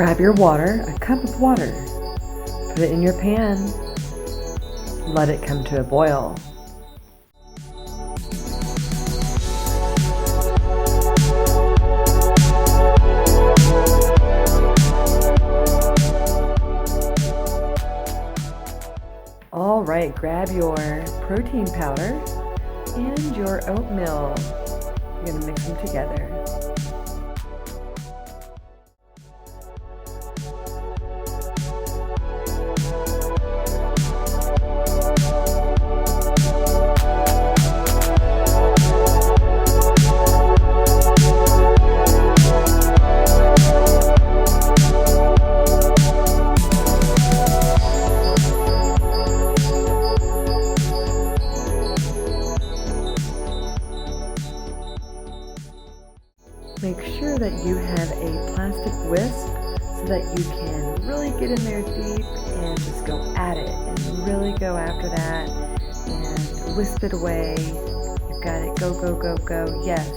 grab your water, a cup of water, put it in your pan, let it come to a boil. All right, grab your protein powder and your oatmeal. You're going to mix them together. Make sure that you have a plastic whisk so that you can really get in there deep and just go at it and really go after that and whisk it away. You've got it. Go, go, go, go. Yes.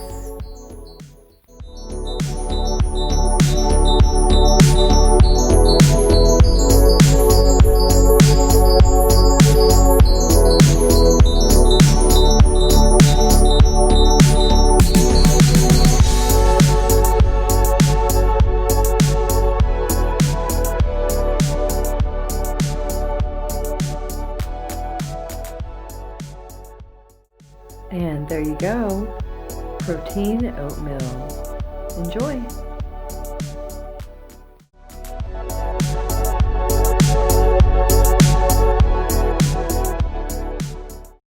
And there you go, protein oatmeal. Enjoy!